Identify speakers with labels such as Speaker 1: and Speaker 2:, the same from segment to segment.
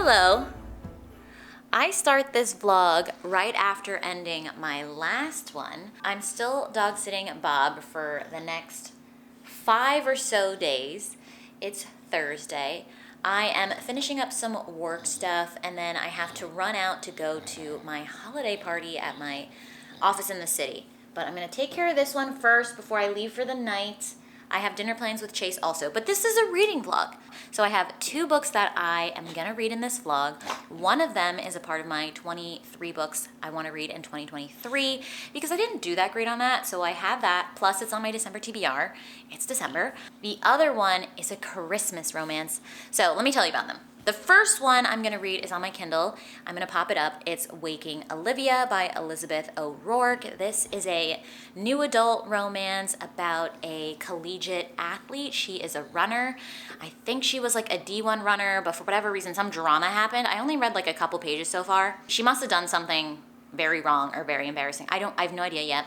Speaker 1: Hello. I start this vlog right after ending my last one. I'm still dog sitting Bob for the next 5 or so days. It's Thursday. I am finishing up some work stuff and then I have to run out to go to my holiday party at my office in the city. But I'm gonna take care of this one first before I leave for the night. I have dinner plans with Chase also, but this is a reading vlog. So I have 2 books that I am gonna read in this vlog. One of them is a part of my 23 books I wanna read in 2023 because I didn't do that great on that, so I have that, plus it's on my December TBR. It's December. The other one is a Christmas romance. So let me tell you about them. The first one I'm gonna read is on my Kindle. I'm gonna pop it up. It's Waking Olivia by Elizabeth O'Rourke. This is a new adult romance about a collegiate athlete. She is a runner. I think she was like a D1 runner, but for whatever reason, some drama happened. I only read like a couple pages so far. She must have done something very wrong or very embarrassing. I have no idea yet,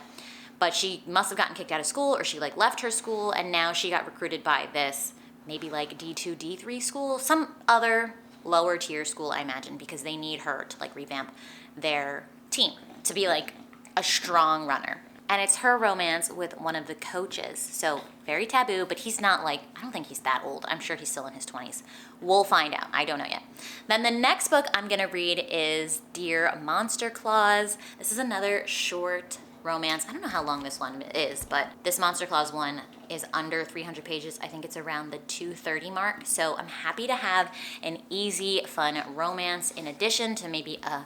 Speaker 1: but she must have gotten kicked out of school or she like left her school and now she got recruited by this maybe like D2, D3 school, some other lower tier school, I imagine, because they need her to like revamp their team to be like a strong runner. And it's her romance with one of the coaches. So very taboo, but he's not like, I don't think he's that old. I'm sure he's still in his 20s. We'll find out. I don't know yet. Then the next book I'm gonna read is Dear Monster Claus. This is another short romance. I don't know how long this one is, but this Monster Claus one is under 300 pages. I think it's around the 230 mark. So I'm happy to have an easy, fun romance in addition to maybe a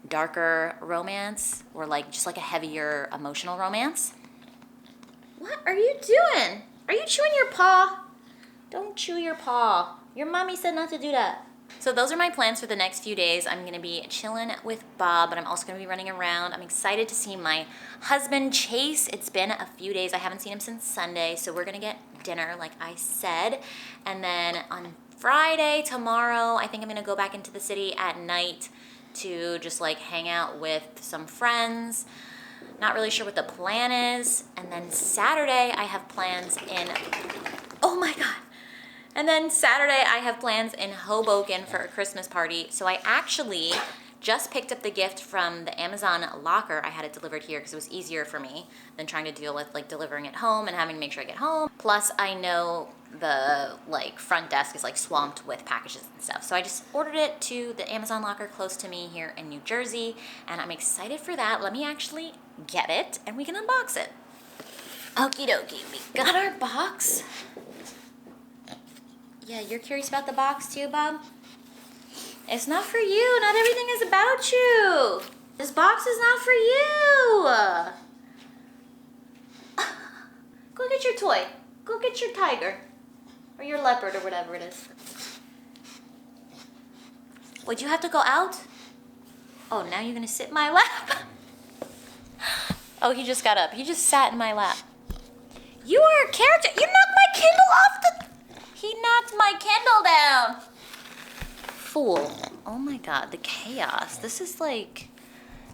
Speaker 1: darker romance or like just like a heavier emotional romance. What are you doing? Are you chewing your paw? Don't chew your paw. Your mommy said not to do that. So those are my plans for the next few days. I'm gonna be chilling with Bob, but I'm also gonna be running around. I'm excited to see my husband, Chase. It's been a few days. I haven't seen him since Sunday, so we're gonna get dinner, like I said. And then on Friday, tomorrow, I think I'm gonna go back into the city at night to just like hang out with some friends. Not really sure what the plan is. And then Saturday, I have plans in, oh my God. And then Saturday, I have plans in Hoboken for a Christmas party. So I actually just picked up the gift from the Amazon locker. I had it delivered here because it was easier for me than trying to deal with like delivering it home and having to make sure I get home. Plus, I know the like front desk is like swamped with packages and stuff. So I just ordered it to the Amazon locker close to me here in New Jersey. And I'm excited for that. Let me actually get it and we can unbox it. Okie dokie, we got our box. Yeah, you're curious about the box too, Bob? It's not for you. Not everything is about you. This box is not for you. Go get your toy. Go get your tiger. Or your leopard or whatever it is. Would you have to go out? Oh, now you're gonna sit in my lap? Oh, he just got up. He just sat in my lap. You are a character. You knocked my Kindle off the... He knocked my Kindle down. Fool. Oh my God, the chaos. This is like,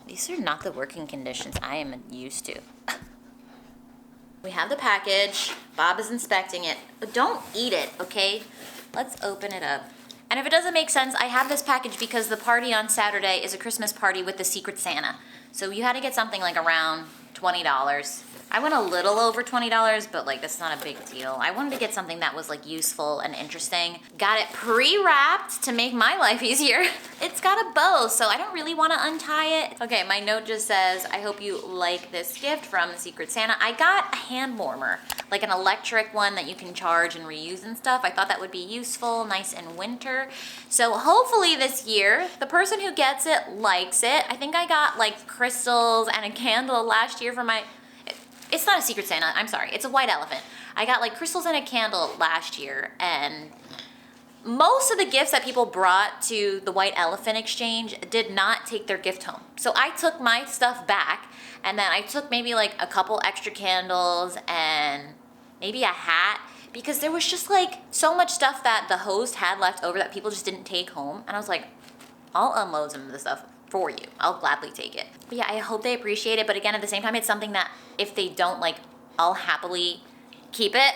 Speaker 1: these are not the working conditions I am used to. We have the package. Bob is inspecting it. But don't eat it, okay? Let's open it up. And if it doesn't make sense, I have this package because the party on Saturday is a Christmas party with the Secret Santa. So you had to get something like around $20. I went a little over $20, but like that's not a big deal. I wanted to get something that was like useful and interesting. Got it pre-wrapped to make my life easier. It's got a bow, so I don't really want to untie it. Okay, my note just says, I hope you like this gift from the Secret Santa. I got a hand warmer, like an electric one that you can charge and reuse and stuff. I thought that would be useful, nice in winter. So hopefully this year, the person who gets it likes it. I think I got like crystals and a candle last year for my... It's not a Secret Santa, I'm sorry, it's a white elephant. I got like crystals and a candle last year and most of the gifts that people brought to the white elephant exchange did not take their gift home. So I took my stuff back and then I took maybe like a couple extra candles and maybe a hat because there was just like so much stuff that the host had left over that people just didn't take home. And I was like, I'll unload some of the stuff for you. I'll gladly take it. But yeah, I hope they appreciate it. But again, at the same time, it's something that if they don't like, I'll happily keep it.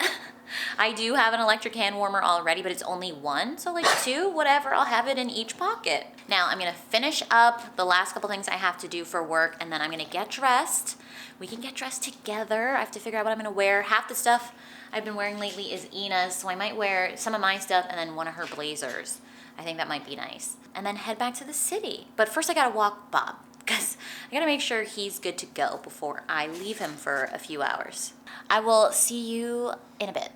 Speaker 1: I do have an electric hand warmer already, but it's only one, so like two, whatever, I'll have it in each pocket. Now I'm gonna finish up the last couple things I have to do for work, and then I'm gonna get dressed. We can get dressed together. I have to figure out what I'm gonna wear. Half the stuff I've been wearing lately is Ina's, so I might wear some of my stuff and then one of her blazers. I think that might be nice. And then head back to the city. But first I gotta walk Bob, because I gotta make sure he's good to go before I leave him for a few hours. I will see you in a bit.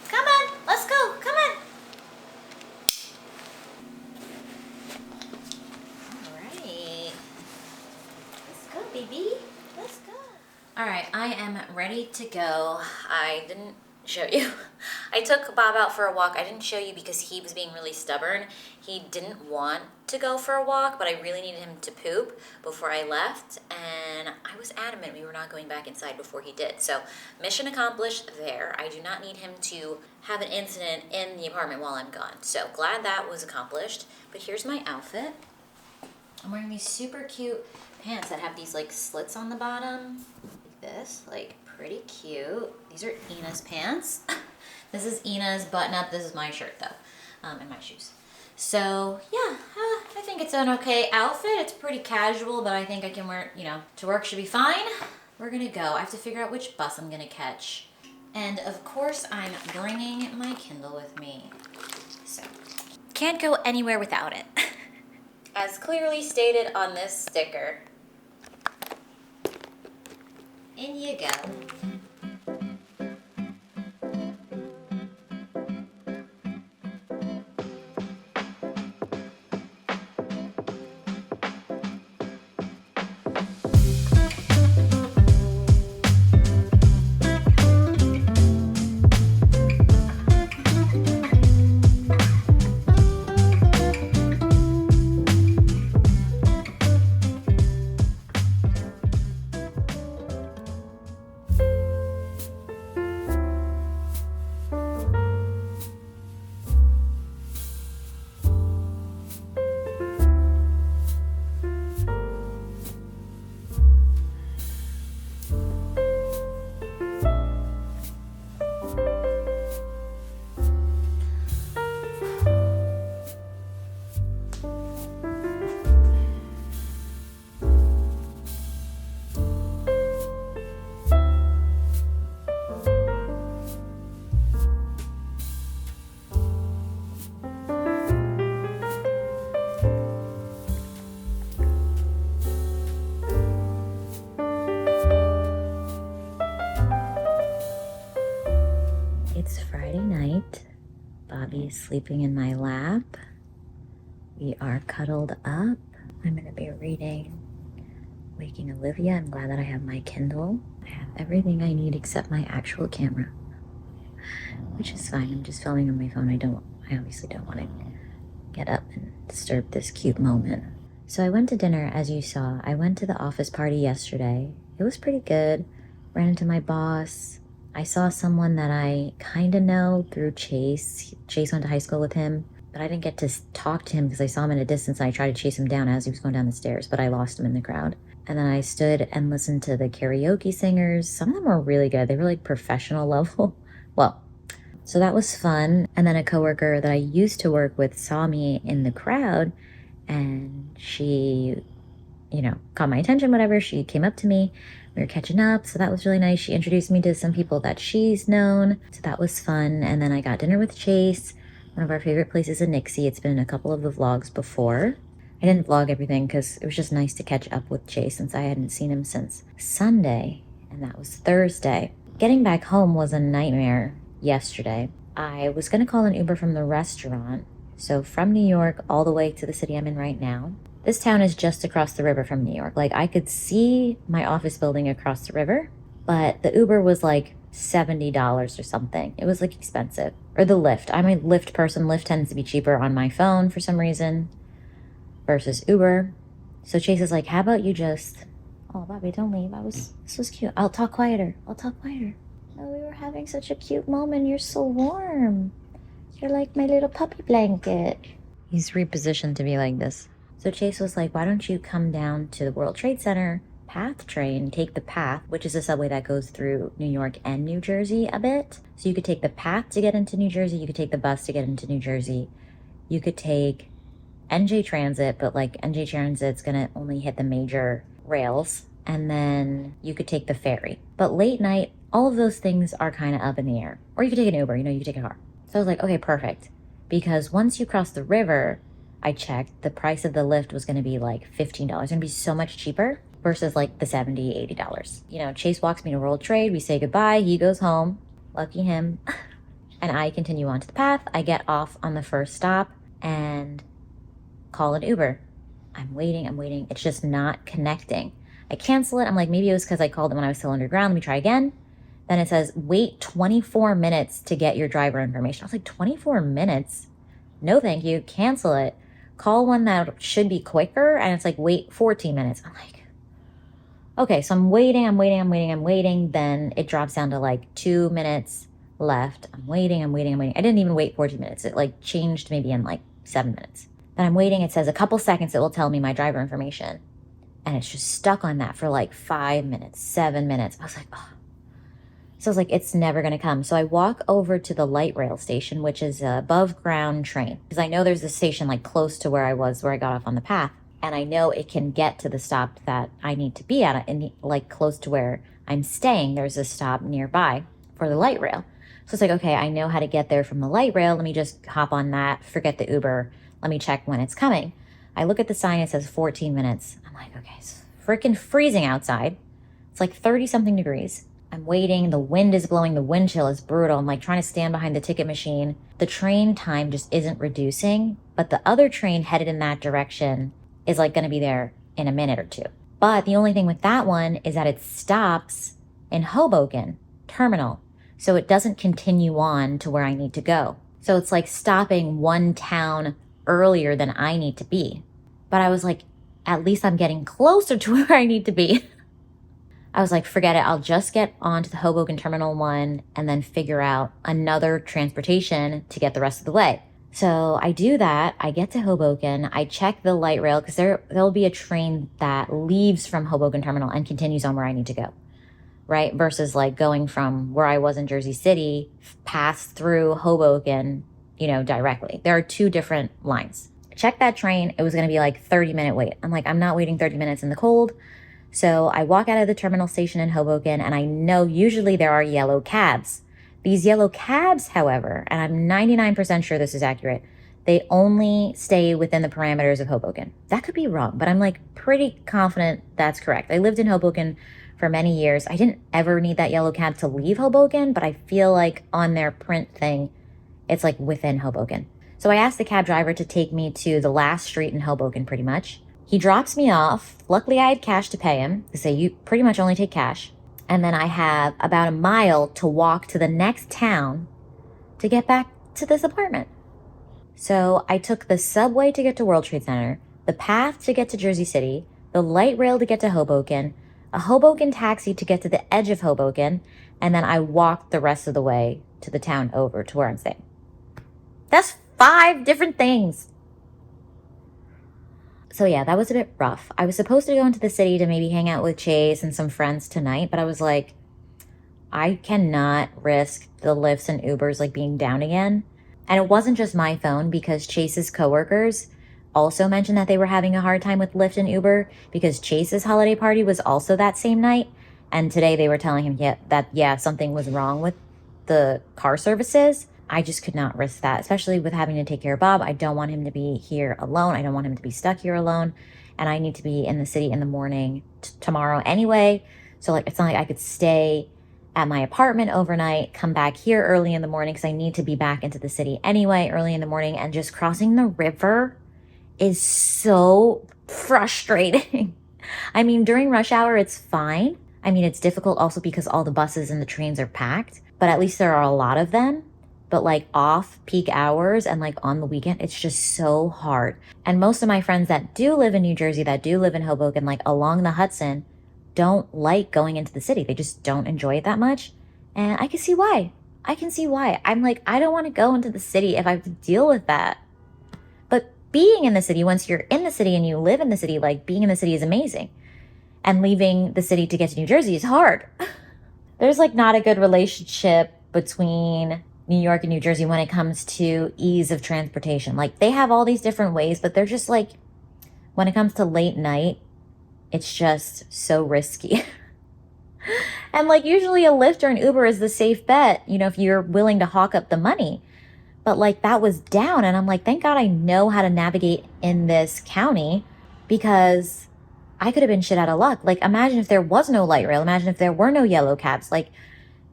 Speaker 1: Come on, let's go, come on. All right, let's go, baby, let's go. All right, I am ready to go. I didn't show you. I took Bob out for a walk. I didn't show you because he was being really stubborn. He didn't want to go for a walk, but I really needed him to poop before I left, and I was adamant we were not going back inside before he did. So mission accomplished there. I do not need him to have an incident in the apartment while I'm gone. So glad that was accomplished. But here's my outfit. I'm wearing these super cute pants that have these like slits on the bottom, like this, like pretty cute. These are Ina's pants. This is Ina's button up. This is my shirt though, and my shoes. So yeah, I think it's an okay outfit. It's pretty casual, but I think I can wear, to work should be fine. We're gonna go. I have to figure out which bus I'm gonna catch. And of course I'm bringing my Kindle with me. So, can't go anywhere without it. As clearly stated on this sticker. In you go. It's Friday night. Bobby is sleeping in my lap. We are cuddled up. I'm gonna be reading Waking Olivia. I'm glad that I have my Kindle. I have everything I need except my actual camera, which is fine. I'm just filming on my phone. I obviously don't want to get up and disturb this cute moment. So I went to dinner, as you saw. I went to the office party yesterday. It was pretty good. Ran into my boss. I saw someone that I kind of know through Chase. Chase went to high school with him, but I didn't get to talk to him because I saw him in a distance and I tried to chase him down as he was going down the stairs, but I lost him in the crowd. And then I stood and listened to the karaoke singers. Some of them were really good. They were like professional level. Well, so that was fun. And then a coworker that I used to work with saw me in the crowd and she, caught my attention, whatever. She came up to me. We were catching up, so that was really nice. She introduced me to some people that she's known, so that was fun. And then I got dinner with Chase, one of our favorite places in Nixie. It's been in a couple of the vlogs before. I didn't vlog everything because it was just nice to catch up with Chase since I hadn't seen him since Sunday, and that was Thursday. Getting back home was a nightmare yesterday. I was going to call an Uber from the restaurant, so from New York all the way to the city I'm in right now. This town is just across the river from New York. Like, I could see my office building across the river, but the Uber was like $70 or something. It was like expensive. Or the Lyft. I'm a Lyft person. Lyft tends to be cheaper on my phone for some reason versus Uber. So Chase is like, how about you just, oh, Bobby, don't leave. This was cute. I'll talk quieter. Oh, we were having such a cute moment. You're so warm. You're like my little puppy blanket. He's repositioned to be like this. So Chase was like, why don't you come down to the World Trade Center PATH train, take the PATH, which is a subway that goes through New York and New Jersey a bit. So you could take the PATH to get into New Jersey. You could take the bus to get into New Jersey. You could take NJ Transit, but like NJ Transit's gonna only hit the major rails. And then you could take the ferry. But late night, all of those things are kind of up in the air. Or you could take an Uber, you could take a car. So I was like, okay, perfect. Because once you cross the river, I checked, the price of the Lyft was going to be like $15. It's going to be so much cheaper versus like the $70, $80. Chase walks me to World Trade. We say goodbye. He goes home. Lucky him. And I continue on to the PATH. I get off on the first stop and call an Uber. I'm waiting. It's just not connecting. I cancel it. I'm like, maybe it was because I called it when I was still underground. Let me try again. Then it says, wait 24 minutes to get your driver information. I was like, 24 minutes? No, thank you. Cancel it. Call one that should be quicker. And it's like, wait 14 minutes. I'm like, okay, so I'm waiting. Then it drops down to like 2 minutes left. I'm waiting. I didn't even wait 14 minutes. It like changed maybe in like 7 minutes. Then I'm waiting. It says a couple seconds it will tell me my driver information. And it's just stuck on that for like 5 minutes, 7 minutes. I was like, oh. So I was like, it's never going to come. So I walk over to the light rail station, which is a above ground train. Because I know there's a station like close to where I got off on the PATH. And I know it can get to the stop that I need to be at. And like close to where I'm staying, there's a stop nearby for the light rail. So it's like, okay, I know how to get there from the light rail. Let me just hop on that, forget the Uber. Let me check when it's coming. I look at the sign, it says 14 minutes. I'm like, okay, it's freaking freezing outside. It's like 30 something degrees. I'm waiting. The wind is blowing. The wind chill is brutal. I'm like trying to stand behind the ticket machine. The train time just isn't reducing, but the other train headed in that direction is like going to be there in a minute or two. But the only thing with that one is that it stops in Hoboken Terminal. So it doesn't continue on to where I need to go. So it's like stopping one town earlier than I need to be. But I was like, at least I'm getting closer to where I need to be. I was like, forget it. I'll just get onto the Hoboken Terminal 1 and then figure out another transportation to get the rest of the way. So I do that. I get to Hoboken. I check the light rail because there'll be a train that leaves from Hoboken Terminal and continues on where I need to go, right? Versus like going from where I was in Jersey City, pass through Hoboken, directly. There are two different lines. Check that train. It was going to be like 30-minute wait. I'm like, I'm not waiting 30 minutes in the cold. So I walk out of the terminal station in Hoboken, and I know usually there are yellow cabs. These yellow cabs, however, and I'm 99% sure this is accurate, they only stay within the parameters of Hoboken. That could be wrong, but I'm like pretty confident that's correct. I lived in Hoboken for many years. I didn't ever need that yellow cab to leave Hoboken, but I feel like on their print thing, it's like within Hoboken. So I asked the cab driver to take me to the last street in Hoboken pretty much. He drops me off. Luckily, I had cash to pay him. They say you pretty much only take cash. And then I have about a mile to walk to the next town to get back to this apartment. So I took the subway to get to World Trade Center, the PATH to get to Jersey City, the light rail to get to Hoboken, a Hoboken taxi to get to the edge of Hoboken, and then I walked the rest of the way to the town over to where I'm staying. That's 5 different things. So yeah, that was a bit rough. I was supposed to go into the city to maybe hang out with Chase and some friends tonight, but I was like, I cannot risk the Lyfts and Ubers like being down again. And it wasn't just my phone, because Chase's coworkers also mentioned that they were having a hard time with Lyft and Uber because Chase's holiday party was also that same night. And today they were telling him that something was wrong with the car services. I just could not risk that, especially with having to take care of Bob. I don't want him to be here alone. I don't want him to be stuck here alone. And I need to be in the city in the morning tomorrow anyway. So like, it's not like I could stay at my apartment overnight, come back here early in the morning, because I need to be back into the city anyway early in the morning. And just crossing the river is so frustrating. I mean, during rush hour, it's fine. I mean, it's difficult also because all the buses and the trains are packed, but at least there are a lot of them. But like off peak hours and like on the weekend, it's just so hard. And most of my friends that do live in New Jersey, that do live in Hoboken, like along the Hudson, don't like going into the city. They just don't enjoy it that much. And I can see why. I'm like, I don't want to go into the city if I have to deal with that. But being in the city, once you're in the city and you live in the city, like being in the city is amazing. And leaving the city to get to New Jersey is hard. There's like not a good relationship between New York and New Jersey when it comes to ease of transportation. Like they have all these different ways, but they're just like, when it comes to late night, it's just so risky. And like usually a Lyft or an Uber is the safe bet, you know, if you're willing to hawk up the money. But like that was down, and I'm like, thank God I know how to navigate in this county, because I could have been shit out of luck. Like imagine if there was no light rail, imagine if there were no yellow cabs, like,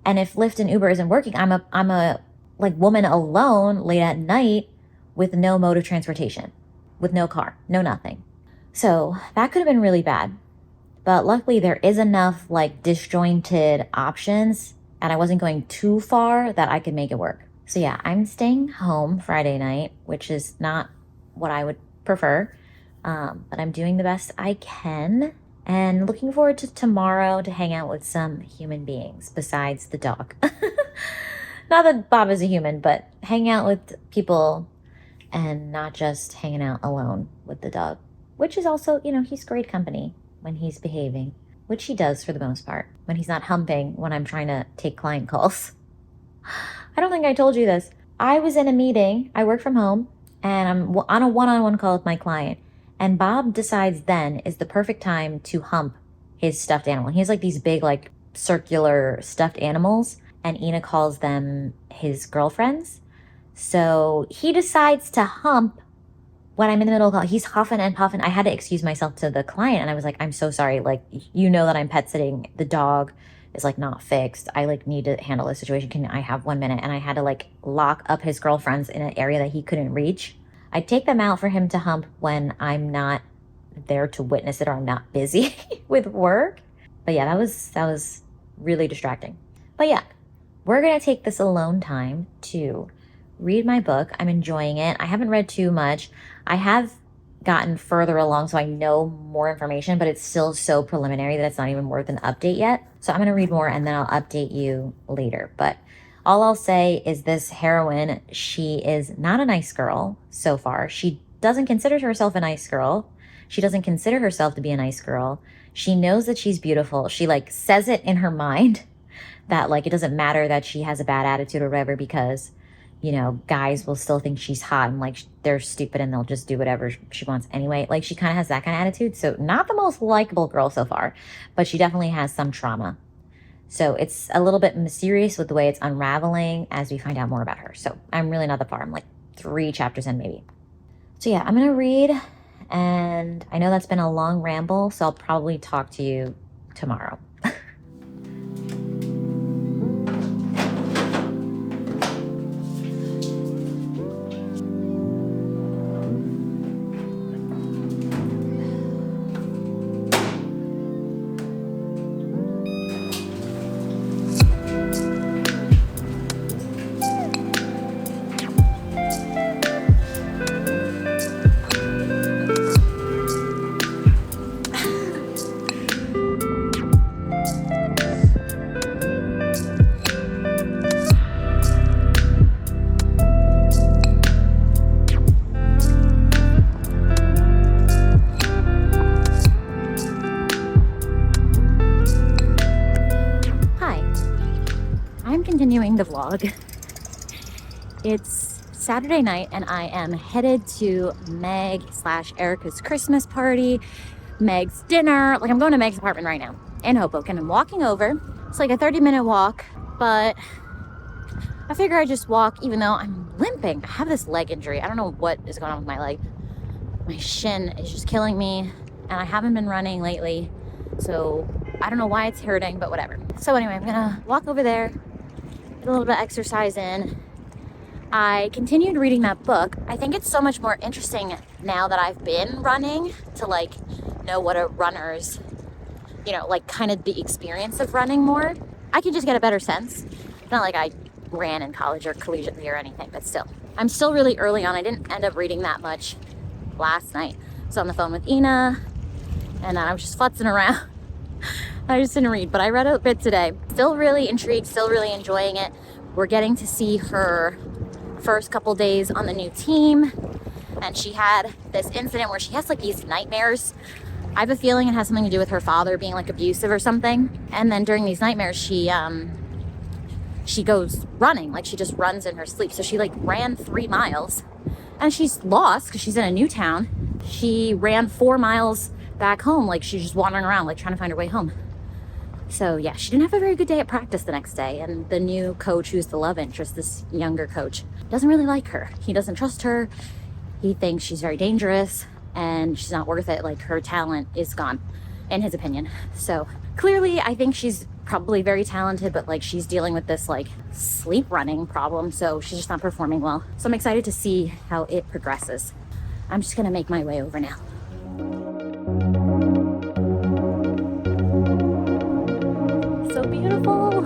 Speaker 1: and if Lyft and Uber isn't working, I'm a like woman alone late at night with no mode of transportation, with no car, no nothing. So that could have been really bad. But luckily there is enough like disjointed options, and I wasn't going too far that I could make it work. So yeah, I'm staying home Friday night, which is not what I would prefer. But I'm doing the best I can, and looking forward to tomorrow to hang out with some human beings besides the dog. Not that Bob is a human, but hang out with people and not just hanging out alone with the dog, which is also, you know, he's great company when he's behaving, which he does for the most part, when he's not humping when I'm trying to take client calls. I don't think I told you this. I was in a meeting, I work from home, and I'm on a one-on-one call with my client. And Bob decides then is the perfect time to hump his stuffed animal. He has like these big, like circular stuffed animals, and Ina calls them his girlfriends. So he decides to hump when I'm in the middle of call. He's huffing and puffing. I had to excuse myself to the client, and I was like, I'm so sorry. Like, you know that I'm pet sitting. The dog is like not fixed. I like need to handle this situation. Can I have 1 minute? And I had to like lock up his girlfriends in an area that he couldn't reach. I take them out for him to hump when I'm not there to witness it, or I'm not busy with work. But yeah, that was really distracting. But yeah, we're going to take this alone time to read my book. I'm enjoying it. I haven't read too much. I have gotten further along, so I know more information, but it's still so preliminary that it's not even worth an update yet. So I'm going to read more and then I'll update you later. But all I'll say is this heroine, she is not a nice girl so far. She doesn't consider herself a nice girl. She doesn't consider herself to be a nice girl. She knows that she's beautiful. She like says it in her mind that like it doesn't matter that she has a bad attitude or whatever, because you know, guys will still think she's hot and like they're stupid and they'll just do whatever she wants anyway. Like she kind of has that kind of attitude. So not the most likable girl so far, but she definitely has some trauma. So it's a little bit mysterious with the way it's unraveling as we find out more about her. So I'm really not that far. I'm like 3 chapters in maybe. So yeah, I'm going to read, and I know that's been a long ramble, so I'll probably talk to you tomorrow. Continuing the vlog. It's Saturday night and I am headed to Meg/Erica's Christmas party, Meg's dinner. Like I'm going to Meg's apartment right now in Hoboken. I'm walking over. It's like a 30-minute walk, but I figure I just walk even though I'm limping. I have this leg injury. I don't know what is going on with my leg. My shin is just killing me, and I haven't been running lately, so I don't know why it's hurting, but whatever. So anyway, I'm gonna walk over there, a little bit of exercise in. I continued reading that book. I think it's so much more interesting now that I've been running to like know what a runner's, you know, like kind of the experience of running more. I can just get a better sense. It's not like I ran in college or collegiately or anything, but still. I'm still really early on. I didn't end up reading that much last night. I was on the phone with Ina and I was just futzing around. I just didn't read, but I read a bit today. Still really intrigued, still really enjoying it. We're getting to see her first couple days on the new team. And she had this incident where she has like these nightmares I have a feeling it has something to do with her father being like abusive or something. And then during these nightmares, she goes running, like she just runs in her sleep. So she like ran 3 miles and she's lost because she's in a new town. She ran 4 miles back home, like she's just wandering around, like trying to find her way home. So yeah, she didn't have a very good day at practice the next day. And the new coach, who's the love interest, this younger coach, doesn't really like her. He doesn't trust her. He thinks she's very dangerous and she's not worth it. Like her talent is gone, in his opinion. So clearly I think she's probably very talented, but like she's dealing with this like sleep running problem. So she's just not performing well. So I'm excited to see how it progresses. I'm just gonna make my way over now. So beautiful.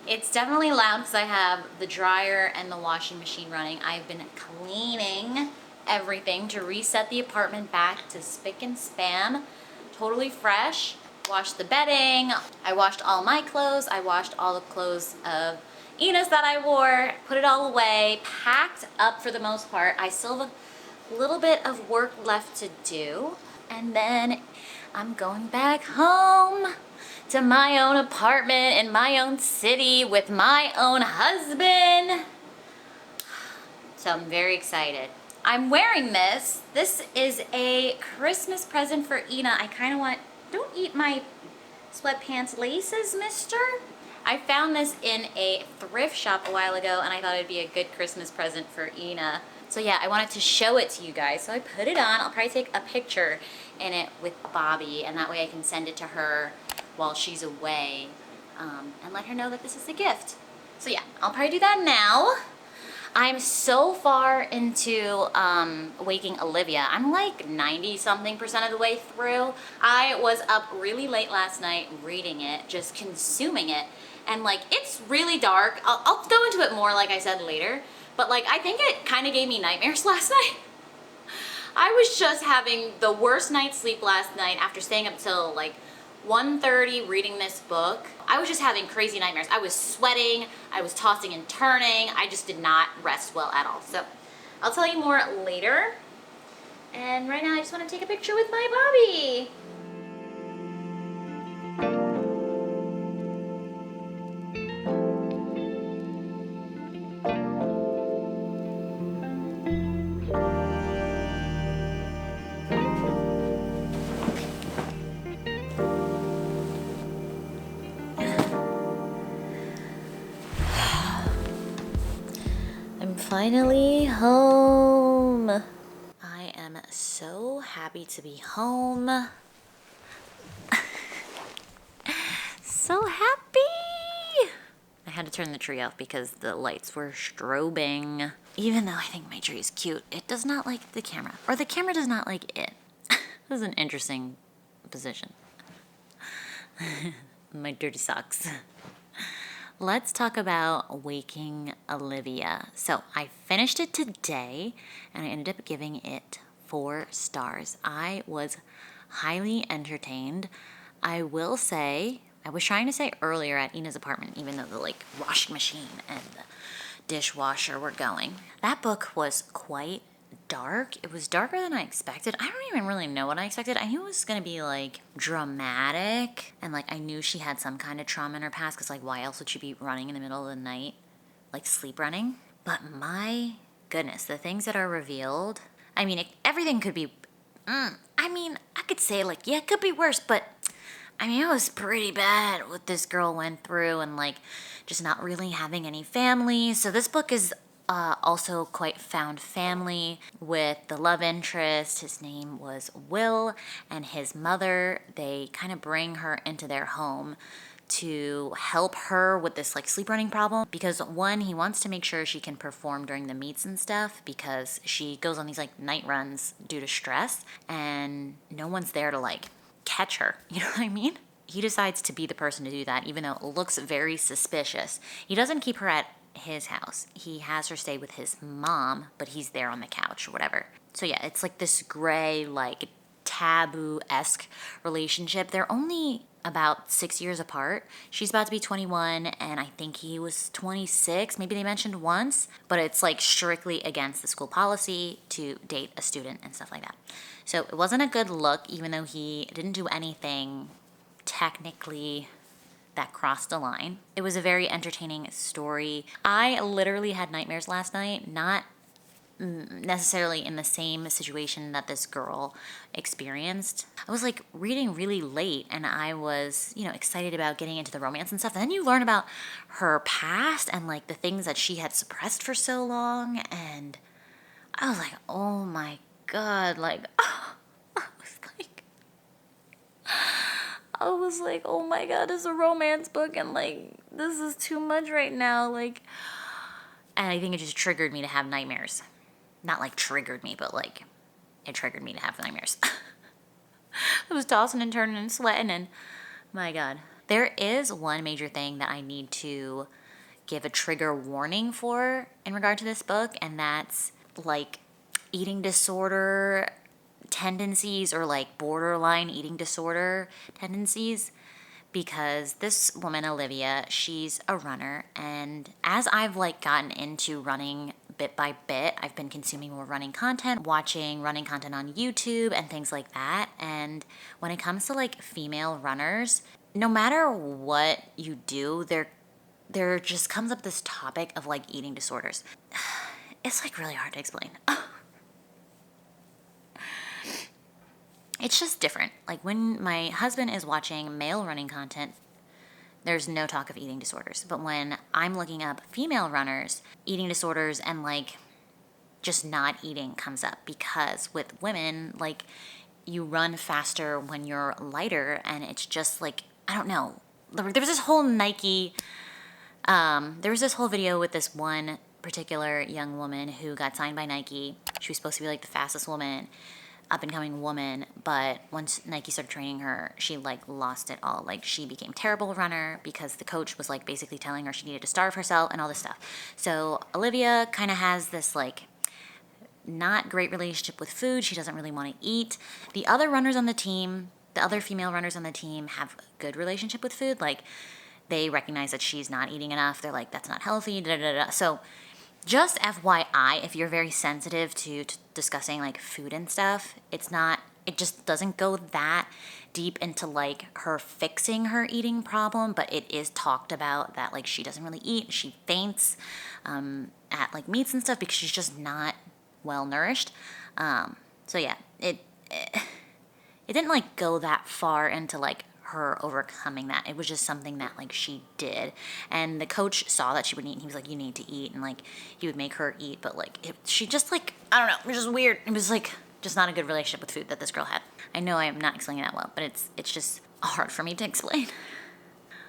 Speaker 1: It's definitely loud because I have the dryer and the washing machine running. I've been cleaning everything to reset the apartment back to spick and span, totally fresh. Washed the bedding, I washed all my clothes, I washed all the clothes of Ina's that I wore, put it all away, packed up for the most part. I still have a little bit of work left to do, and then I'm going back home to my own apartment in my own city with my own husband. So I'm very excited. I'm wearing this. This is a Christmas present for Ina. I kind of want, don't eat my sweatpants laces, mister. I found this in a thrift shop a while ago and I thought it'd be a good Christmas present for Ina. So yeah, I wanted to show it to you guys. So I put it on. I'll probably take a picture in it with Bobby, and that way I can send it to her while she's away and let her know that this is a gift. So yeah, I'll probably do that now. I'm so far into waking Olivia. I'm like 90-something% of the way through. I was up really late last night reading it, just consuming it. And like, it's really dark. I'll go into it more, like I said, later. But like, I think it kind of gave me nightmares last night. I was just having the worst night's sleep last night after staying up till like 1:30 reading this book. I was just having crazy nightmares. I was sweating, I was tossing and turning. I just did not rest well at all. So I'll tell you more later. And right now I just want to take a picture with my Bobby. finally home. I am so happy to be home. So happy! I had to turn the tree off because the lights were strobing. Even though I think my tree is cute, it does not like the camera. Or the camera does not like it. This is an interesting position. My dirty socks. Let's talk about Waking Olivia. So I finished it today and I ended up giving it 4 stars. I was highly entertained. I will say, I was trying to say earlier at Ina's apartment, even though the washing machine and the dishwasher were going. That book was quite dark. It was darker than I expected. I don't even really know what I expected. I knew it was gonna be dramatic and I knew she had some kind of trauma in her past because why else would she be running in the middle of the night, sleep running? But my goodness, the things that are revealed, I mean, everything could be, I could say yeah, it could be worse, but it was pretty bad what this girl went through and just not really having any family. So this book is also quite found family with the love interest. His name was Will, and his mother, they kind of bring her into their home to help her with this sleep running problem because one, he wants to make sure she can perform during the meets and stuff because she goes on these night runs due to stress and no one's there to catch her. You know what I mean? He decides to be the person to do that even though it looks very suspicious. He doesn't keep her at his house. He has her stay with his mom, but he's there on the couch or whatever. So yeah, it's this gray, taboo-esque relationship. They're only about 6 years apart. She's about to be 21 and I think he was 26. Maybe they mentioned once, but it's strictly against the school policy to date a student and stuff like that. So it wasn't a good look, even though he didn't do anything technically that crossed the line. It was a very entertaining story. I literally had nightmares last night, not necessarily in the same situation that this girl experienced. I was reading really late and I was, excited about getting into the romance and stuff. And then you learn about her past and the things that she had suppressed for so long. And I was oh my God, I was oh my God, it's a romance book and this is too much right now. And I think it just triggered me to have nightmares. Not triggered me, but it triggered me to have nightmares. I was tossing and turning and sweating and my God. There is one major thing that I need to give a trigger warning for in regard to this book, and that's eating disorder tendencies or borderline eating disorder tendencies, because this woman Olivia, she's a runner, and as I've gotten into running bit by bit, I've been consuming more running content, watching running content on YouTube and things like that. And when it comes to female runners, no matter what you do, there just comes up this topic of eating disorders. It's really hard to explain. It's just different. When my husband is watching male running content, there's no talk of eating disorders. But when I'm looking up female runners, eating disorders and just not eating comes up, because with women, you run faster when you're lighter, and it's just I don't know. There was this whole video with this one particular young woman who got signed by Nike. She was supposed to be the fastest woman, up and coming woman, but once Nike started training her, she lost it all. She became a terrible runner because the coach was basically telling her she needed to starve herself and all this stuff. So Olivia kind of has this not great relationship with food. She doesn't really want to eat. The other runners on the team, the other female runners on the team, have a good relationship with food. They recognize that she's not eating enough. They're that's not healthy, da da da. So just FYI, if you're very sensitive to discussing food and stuff, it just doesn't go that deep into her fixing her eating problem, but it is talked about that she doesn't really eat. She faints at meats and stuff because she's just not well nourished. So yeah, it didn't go that far into her overcoming that. It was just something that like she did. And the coach saw that she would eat and he was like, you need to eat. And like he would make her eat, but like she just like, I don't know, it was just weird. It was like just not a good relationship with food that this girl had. I know I am not explaining that well, but it's just hard for me to explain.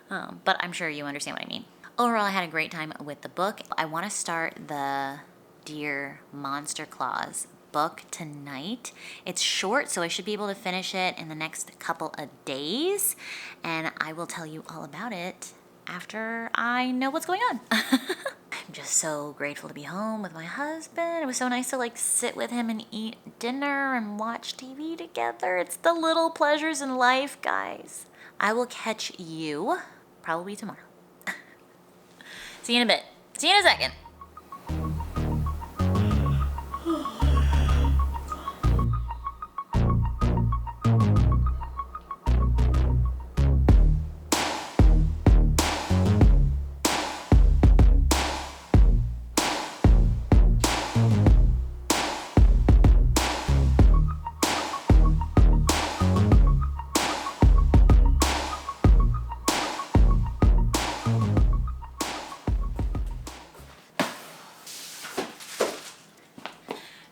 Speaker 1: But I'm sure you understand what I mean. Overall, I had a great time with the book. I want to start the Dear Monster Claus book tonight. It's short, so I should be able to finish it in the next couple of days, and I will tell you all about it after I know what's going on. I'm just so grateful to be home with my husband. It was so nice to like sit with him and eat dinner and watch TV together. It's the little pleasures in life, guys. I will catch you probably tomorrow. See you in a bit. See you in a second.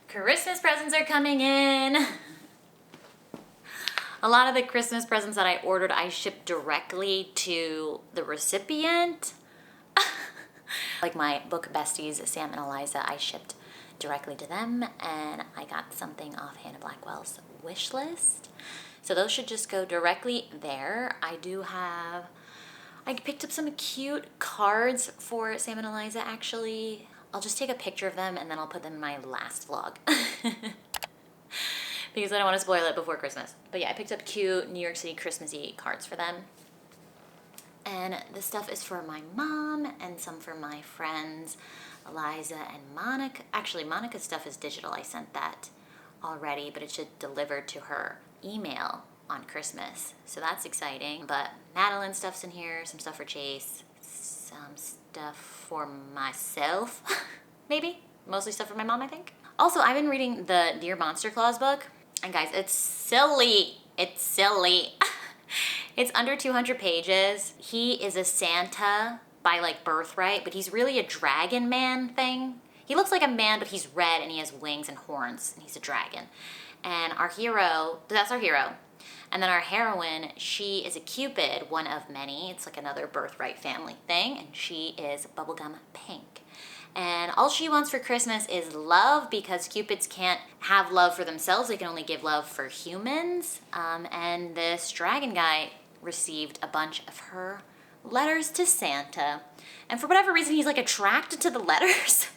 Speaker 1: Christmas presents are coming in. A lot of the Christmas presents that I ordered, I shipped directly to the recipient. Like my book besties, Sam and Eliza, I shipped directly to them, and I got something off Hannah Blackwell's wish list. So those should just go directly there. I picked up some cute cards for Sam and Eliza, actually. I'll just take a picture of them and then I'll put them in my last vlog. Because I don't want to spoil it before Christmas. But yeah, I picked up cute New York City Christmassy cards for them. And this stuff is for my mom and some for my friends, Eliza and Monica. Actually, Monica's stuff is digital. I sent that already, but it should deliver to her email on Christmas. So that's exciting. But Madeline's stuff's in here, some stuff for Chase, some stuff for myself, maybe. Mostly stuff for my mom, I think. Also, I've been reading the Dear Monster Claus book. And guys, it's silly. It's silly. It's under 200 pages. He is a Santa by like birthright, but he's really a dragon man thing. He looks like a man, but he's red and he has wings and horns and he's a dragon. And our hero, that's our hero. And then our heroine, she is a Cupid, one of many. It's like another birthright family thing. And she is bubblegum pink. And all she wants for Christmas is love, because Cupids can't have love for themselves. They can only give love for humans. And this dragon guy received a bunch of her letters to Santa. And for whatever reason, he's like attracted to the letters.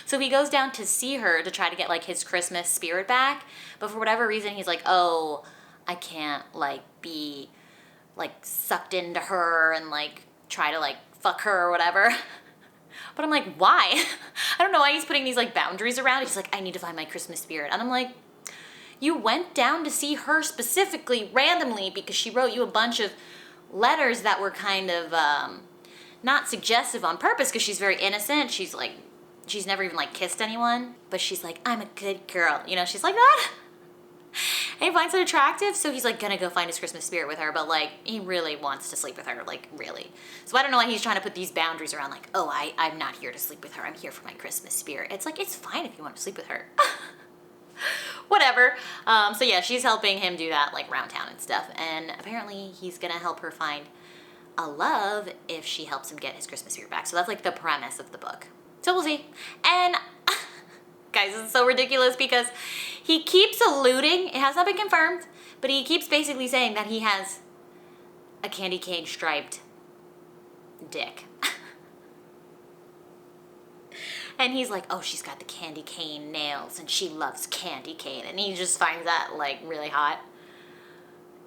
Speaker 1: So he goes down to see her to try to get like his Christmas spirit back. But for whatever reason, he's like, oh, I can't like be like sucked into her and like try to like fuck her or whatever. But I'm like, why? I don't know why he's putting these like boundaries around it. He's like, I need to find my Christmas spirit. And I'm like, you went down to see her specifically randomly because she wrote you a bunch of letters that were kind of not suggestive on purpose, because she's very innocent. She's like, she's never even like kissed anyone, but she's like, I'm a good girl. You know, she's like that. And he finds it attractive, so he's like gonna go find his Christmas spirit with her, but like he really wants to sleep with her, like really. So I don't know why he's trying to put these boundaries around, like, oh, I'm not here to sleep with her, I'm here for my Christmas spirit. It's like, it's fine if you want to sleep with her. Whatever. So yeah, she's helping him do that like round town and stuff, and apparently he's gonna help her find a love if she helps him get his Christmas spirit back. So that's like the premise of the book. So we'll see. And guys, it's so ridiculous because he keeps alluding, it has not been confirmed, but he keeps basically saying that he has a candy cane striped dick. And he's like, oh, she's got the candy cane nails and she loves candy cane. And he just finds that like really hot.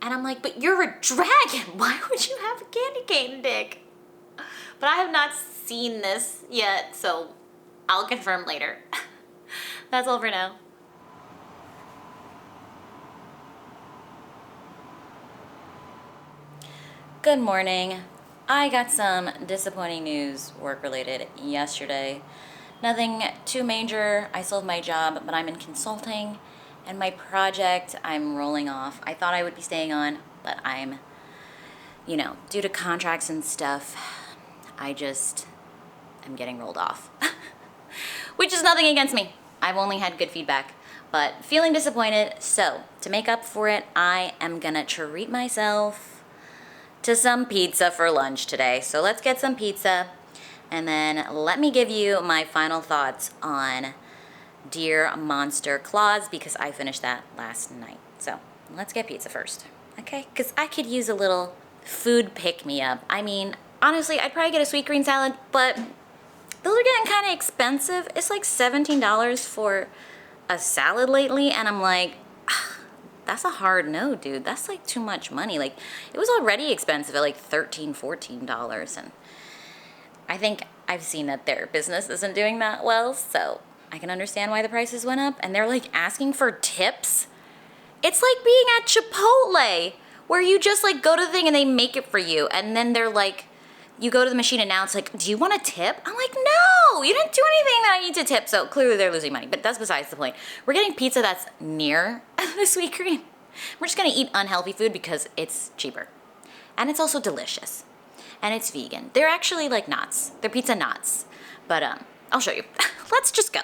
Speaker 1: And I'm like, but you're a dragon. Why would you have a candy cane dick? But I have not seen this yet, so I'll confirm later. That's all for now. Good morning. I got some disappointing news work-related yesterday. Nothing too major. I sold my job, but I'm in consulting, and my project I'm rolling off. I thought I would be staying on, but I'm you know, due to contracts and stuff, I'm getting rolled off. Which is nothing against me. I've only had good feedback, but feeling disappointed. So to make up for it, I am gonna treat myself to some pizza for lunch today. So let's get some pizza, and then let me give you my final thoughts on Dear Monster Claus, because I finished that last night. So let's get pizza first, okay? Because I could use a little food pick-me-up. I mean, honestly, I'd probably get a sweet green salad, but those are getting kind of expensive. It's like $17 for a salad lately, and I'm like, that's a hard no, dude. That's like too much money. Like, it was already expensive at like $13, $14, and I think I've seen that their business isn't doing that well, so I can understand why the prices went up. And they're like asking for tips. It's like being at Chipotle, where you just like go to the thing and they make it for you, and then they're like, you go to the machine and now it's like, do you want a tip? I'm like, no, you didn't do anything that I need to tip. So clearly they're losing money, but that's besides the point. We're getting pizza that's near the sweet cream. We're just gonna eat unhealthy food because it's cheaper. And it's also delicious. And it's vegan. They're actually like knots. They're pizza knots. But I'll show you. Let's just go.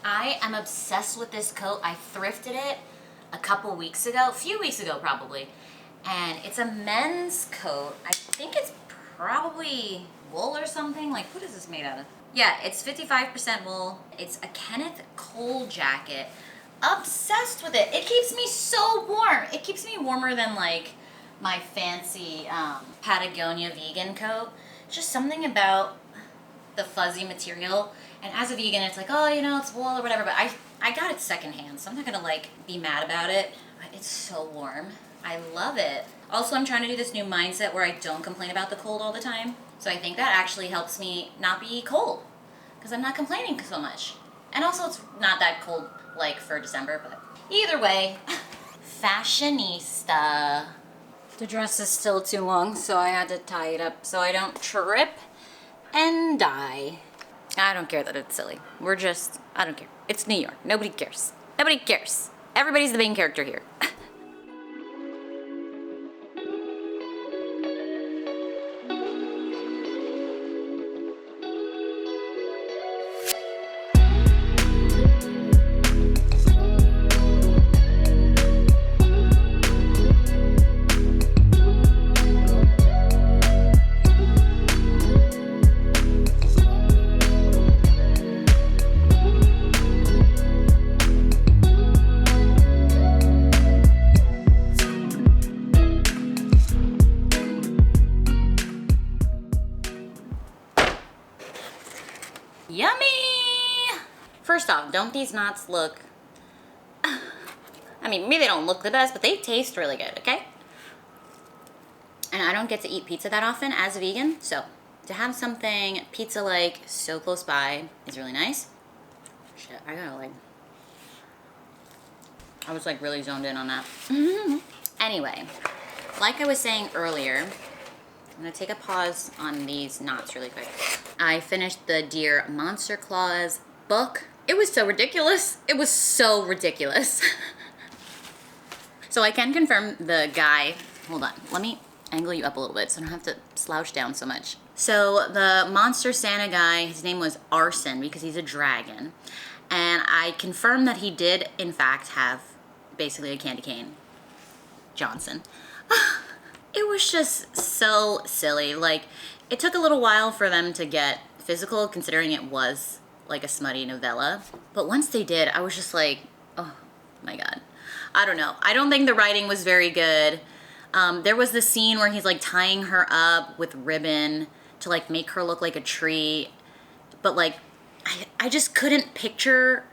Speaker 1: I am obsessed with this coat. I thrifted it a few weeks ago probably. And it's a men's coat. I think it's probably wool or something. Like, what is this made out of? Yeah, it's 55% wool. It's a Kenneth Cole jacket. Obsessed with it. It keeps me so warm. It keeps me warmer than like my fancy Patagonia vegan coat. Just something about the fuzzy material. And as a vegan, it's like, oh, you know, it's wool or whatever, but I got it secondhand, so I'm not gonna like be mad about it. It's so warm. I love it. Also, I'm trying to do this new mindset where I don't complain about the cold all the time. So I think that actually helps me not be cold, because I'm not complaining so much. And also, it's not that cold like for December, but either way, fashionista. The dress is still too long, so I had to tie it up so I don't trip and die. I don't care that it's silly. I don't care. It's New York. Nobody cares. Nobody cares. Everybody's the main character here. Yummy! First off, don't these knots look... I mean, maybe they don't look the best, but they taste really good, okay? And I don't get to eat pizza that often as a vegan, so to have something pizza-like so close by is really nice. Shit, I was like really zoned in on that. Anyway, like I was saying earlier, I'm gonna take a pause on these knots really quick. I finished the Dear Monster Claus book. It was so ridiculous. It was so ridiculous. So I can confirm the guy, hold on, let me angle you up a little bit so I don't have to slouch down so much. So the Monster Santa guy, his name was Arson because he's a dragon. And I confirmed that he did in fact have basically a candy cane. Johnson. It was just so silly. Like, it took a little while for them to get physical, considering it was like a smutty novella. But once they did, I was just like, oh my God. I don't know. I don't think the writing was very good. There was the scene where he's like tying her up with ribbon to like make her look like a tree. But like, I just couldn't picture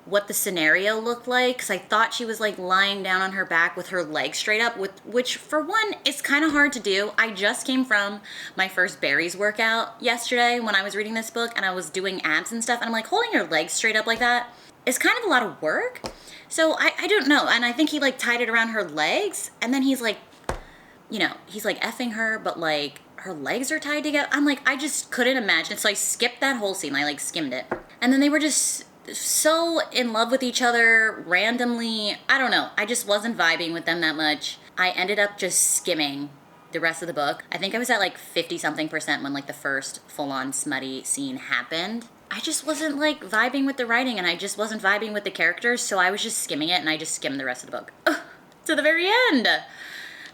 Speaker 1: what the scenario looked like, because I thought she was like lying down on her back with her legs straight up, which for one is kind of hard to do. I just came from my first berries workout yesterday when I was reading this book and I was doing abs and stuff, and I'm like, holding your legs straight up like that is kind of a lot of work. So I don't know, and I think he like tied it around her legs, and then he's like, you know, he's like effing her, but like her legs are tied together. I'm like, I just couldn't imagine. So I skipped that whole scene. I like skimmed it. And then they were just so in love with each other randomly. I don't know. I just wasn't vibing with them that much. I ended up just skimming the rest of the book. I think I was at like 50-something% when like the first full-on smutty scene happened. I just wasn't like vibing with the writing, and I just wasn't vibing with the characters, so I was just skimming it, and I just skimmed the rest of the book to the very end. And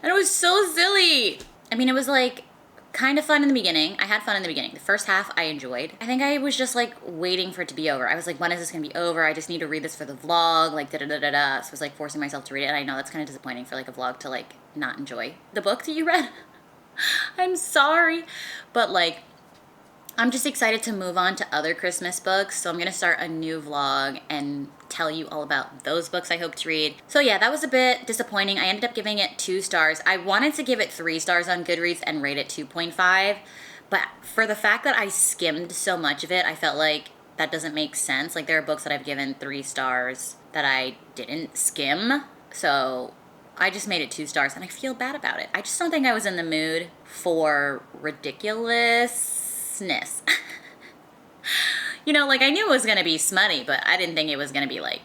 Speaker 1: it was so silly. I mean, it was like kind of fun in the beginning. I had fun in the beginning. The first half I enjoyed. I think I was just like waiting for it to be over. I was like, when is this gonna be over? I just need to read this for the vlog, like da-da-da-da-da. So I was like forcing myself to read it, and I know that's kind of disappointing for like a vlog to like not enjoy the book that you read. I'm sorry. But like, I'm just excited to move on to other Christmas books. So I'm gonna start a new vlog and tell you all about those books I hope to read. So yeah, that was a bit disappointing. I ended up giving it 2 stars. I wanted to give it 3 stars on Goodreads and rate it 2.5. But for the fact that I skimmed so much of it, I felt like that doesn't make sense. Like there are books that I've given 3 stars that I didn't skim. So I just made it 2 stars, and I feel bad about it. I just don't think I was in the mood for ridiculousness. You know, like I knew it was gonna be smutty, but I didn't think it was gonna be like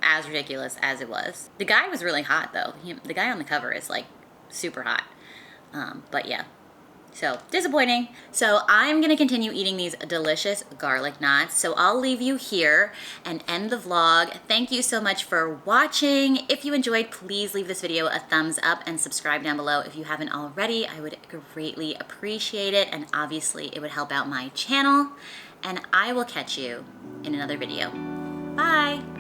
Speaker 1: as ridiculous as it was. The guy was really hot though. The guy on the cover is like super hot. But yeah, so disappointing. So I'm gonna continue eating these delicious garlic knots. So I'll leave you here and end the vlog. Thank you so much for watching. If you enjoyed, please leave this video a thumbs up and subscribe down below if you haven't already. I would greatly appreciate it, and obviously it would help out my channel. And I will catch you in another video. Bye.